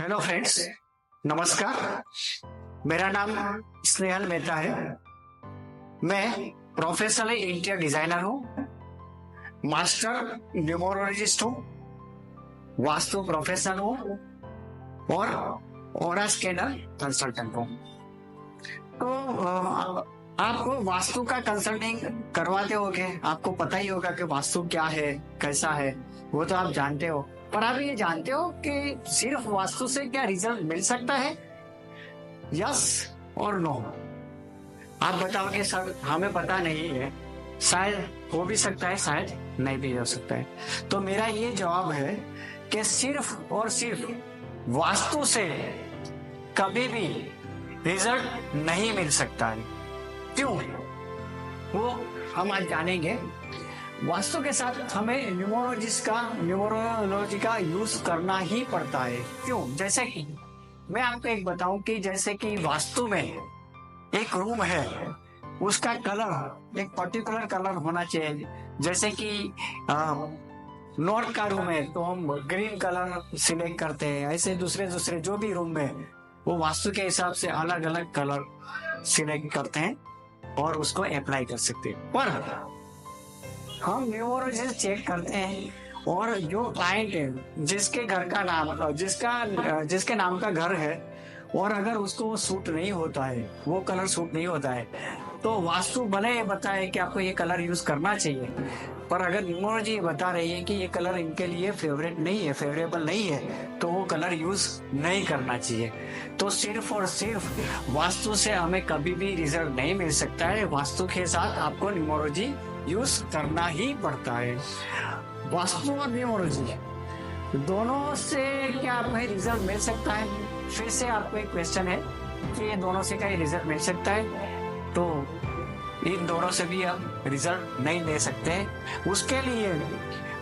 Hello friends, नमस्कार। मेरा नाम स्नेहल मेहता है। मैं प्रोफेशनल इंटीरियर डिजाइनर हूँ, मास्टर न्यूमरोलॉजिस्ट हूँ, वास्तु प्रोफेशनल हूँ और ऑरा स्कैनर कंसल्टेंट हूँ। तो आपको वास्तु का कंसल्टिंग करवाते होगे, आपको पता ही होगा कि वास्तु क्या है, कैसा है, वो तो आप जानते हो। पर आप ये जानते हो कि सिर्फ वास्तु से क्या रिजल्ट मिल सकता है? यस और नो। आप बताओगे सर हमें पता नहीं है, शायद हो भी सकता है, शायद नहीं भी हो सकता है। तो मेरा ये जवाब है कि सिर्फ और सिर्फ वास्तु से कभी भी रिजल्ट नहीं मिल सकता है। क्यों? वो हम आज जानेंगे। वास्तु के साथ हमें न्यूमरोलॉजी का यूज करना ही पड़ता है। क्यों? जैसे कि मैं आपको एक बताऊं कि जैसे कि वास्तु में एक रूम है, उसका कलर एक पर्टिकुलर कलर होना चाहिए। जैसे कि नॉर्थ का रूम है तो हम ग्रीन कलर सिलेक्ट करते हैं। ऐसे दूसरे दूसरे जो भी रूम में वो वास्तु के हिसाब से अलग अलग कलर सिलेक्ट करते हैं और उसको अप्लाई कर सकते हैं। पर हम न्यूमरोलॉजी चेक करते हैं और जो क्लाइंट है, जिसके घर का नाम जिसके नाम का घर है, और अगर उसको वो सूट नहीं होता है, वो कलर सूट नहीं होता है, तो वास्तु भले बताए कि आपको ये कलर यूज करना चाहिए, पर अगर न्यूमरोलॉजी बता रही है कि ये कलर इनके लिए फेवरेबल नहीं है, तो वो कलर यूज नहीं करना चाहिए। तो सिर्फ और सिर्फ वास्तु से हमें कभी भी रिजल्ट नहीं मिल सकता है। वास्तु के साथ आपको न्यूमरोलॉजी यूज करना ही पड़ता है। वास्तु और न्यूमरोलॉजी दोनों से क्या आपको रिजल्ट मिल सकता है? फिर से आपको एक क्वेश्चन है कि ये दोनों से क्या रिजल्ट मिल सकता है? तो इन दोनों से भी हम रिजल्ट नहीं ले सकते। उसके लिए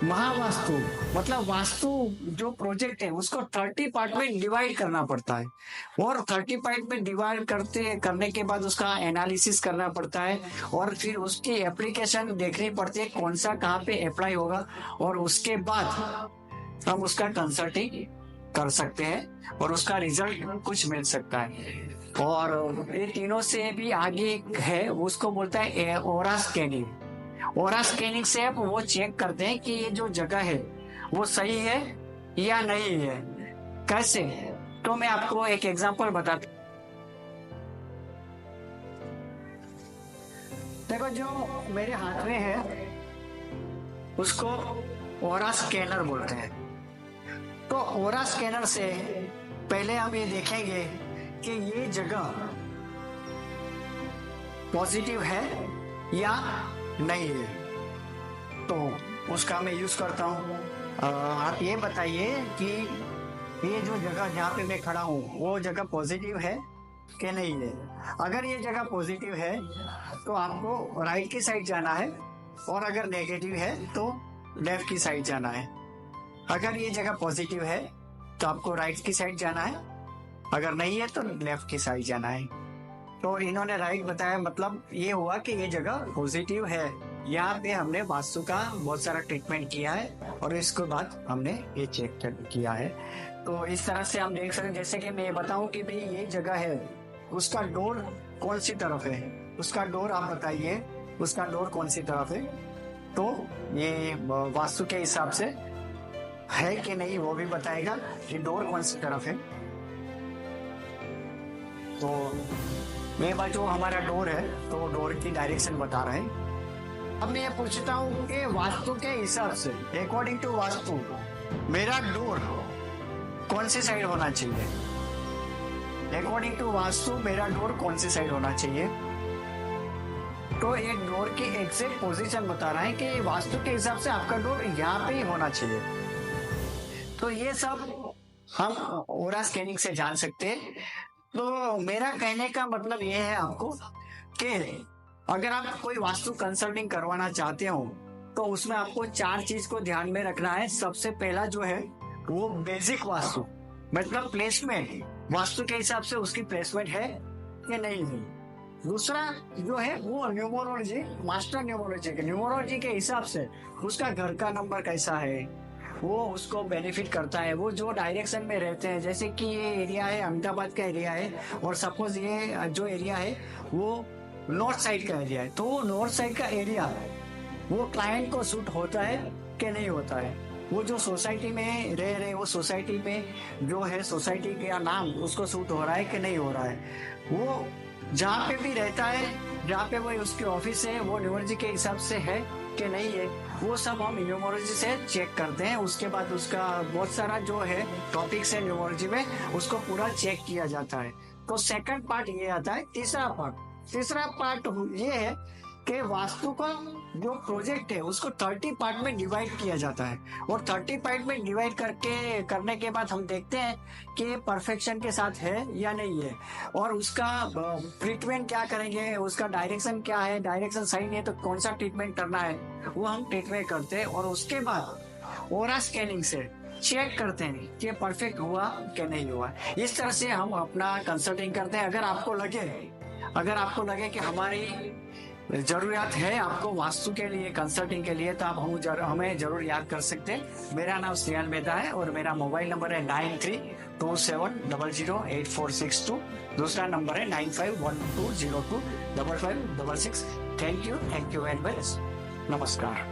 महावास्तु मतलब वास्तु जो प्रोजेक्ट है उसको 30 पार्ट में डिवाइड करना पड़ता है, और 30 पार्ट में डिवाइड करने के बाद उसका एनालिसिस करना पड़ता है, और फिर उसकी एप्लीकेशन देखनी पड़ती है कौन सा कहाँ पे अप्लाई होगा, और उसके बाद हम उसका कंसल्टिंग कर सकते हैं और उसका रिजल्ट कुछ मिल सकता है। और ये तीनों से भी आगे है, उसको बोलता है ऑरा स्कैनिंग। ऑरा स्कैनिंग से आप वो चेक करते हैं कि ये जो जगह है वो सही है या नहीं है। कैसे? तो मैं आपको एक एग्जांपल बताता हूँ। देखो, जो मेरे हाथ में है उसको ऑरा स्कैनर बोलते हैं। तो ऑरा स्कैनर से पहले हम ये देखेंगे कि ये जगह पॉजिटिव है या नहीं है, तो उसका मैं यूज करता हूँ। आप ये बताइए कि ये जो जगह जहाँ पे मैं खड़ा हूँ वो जगह पॉजिटिव है कि नहीं है। अगर ये जगह पॉजिटिव है तो आपको राइट की साइड जाना है, और अगर नेगेटिव है तो लेफ्ट की साइड जाना है। अगर ये जगह पॉजिटिव है तो आपको राइट की साइड जाना है, अगर नहीं है तो लेफ्ट की साइड जाना है। तो इन्होंने राइट बताया, मतलब ये हुआ कि ये जगह पॉजिटिव है। यहाँ पे हमने वास्तु का बहुत सारा ट्रीटमेंट किया है और इसके बाद हमने ये चेक किया है। तो इस तरह से हम देख सकते हैं। जैसे कि मैं ये बताऊं कि भाई ये जगह है, उसका डोर कौन सी तरफ है, उसका डोर आप बताइए, उसका डोर कौन सी तरफ है। तो ये वास्तु के हिसाब से है कि नहीं वो भी बताएगा कि डोर कौन सी तरफ है। तो मेरे पास जो हमारा डोर है तो डोर की डायरेक्शन बता रहा है। अब मैं ये पूछता हूँ कि वास्तु के हिसाब से, अकॉर्डिंग टू वास्तु, मेरा डोर कौन सी साइड होना चाहिए? अकॉर्डिंग टू वास्तु मेरा डोर कौन सी साइड होना चाहिए? तो एक डोर की एग्जैक्ट पोजीशन बता रहा है कि वास्तु के हिसाब से आपका डोर यहाँ पे ही होना चाहिए। तो ये सब हम ऑरा स्कैनिंग से जान सकते हैं। तो मेरा कहने का मतलब ये है आपको कि अगर आप कोई वास्तु कंसल्टिंग करवाना चाहते हो तो उसमें आपको 4 चीज को ध्यान में रखना है। सबसे पहला जो है वो बेसिक वास्तु, मतलब प्लेसमेंट, वास्तु के हिसाब से उसकी प्लेसमेंट है कि नहीं है। दूसरा जो है वो न्यूमरोलॉजी, मास्टर न्यूमरोलॉजी के हिसाब से उसका घर का नंबर कैसा है, वो उसको बेनिफिट करता है। वो जो डायरेक्शन में रहते हैं, जैसे कि ये एरिया है अहमदाबाद का एरिया है, और सपोज ये जो एरिया है वो नॉर्थ साइड का एरिया है, तो वो नॉर्थ साइड का एरिया वो क्लाइंट को सूट होता है कि नहीं होता है। वो जो सोसाइटी में रह रहे, वो सोसाइटी में जो है सोसाइटी का नाम उसको सूट हो रहा है कि नहीं हो रहा है। वो जहाँ पे भी रहता है, जहाँ पे वो उसकी ऑफिस है, वो न्यूमरोलॉजी के हिसाब से है कि नहीं है, वो सब हम न्यूमरोलॉजी से चेक करते हैं। उसके बाद उसका बहुत सारा जो है टॉपिक्स है न्यूमरोलॉजी में, उसको पूरा चेक किया जाता है। तो सेकंड पार्ट ये आता है। तीसरा पार्ट ये है कि वास्तु का जो प्रोजेक्ट है उसको 30 पार्ट में डिवाइड किया जाता है, और 30 पार्ट में डिवाइड करने के बाद हम देखते हैं कि परफेक्शन के साथ है या नहीं है, और उसका ट्रीटमेंट क्या करेंगे, उसका डायरेक्शन क्या है, डायरेक्शन सही नहीं है तो कौन सा ट्रीटमेंट करना है, वो हम ट्रीटमेंट करते हैं। और उसके बाद ओरा स्कैनिंग से चेक करते हैं कि परफेक्ट हुआ कि नहीं हुआ। इस तरह से हम अपना कंसल्टिंग करते हैं। अगर आपको लगे कि हमारी जरूरत है आपको वास्तु के लिए, कंसल्टिंग के लिए, तो आप हमें जरूर याद कर सकते हैं। मेरा नाम श्रेयान मेहता है और मेरा मोबाइल नंबर है 9327008462। दूसरा नंबर है 9512025566। Thank you very much. नमस्कार।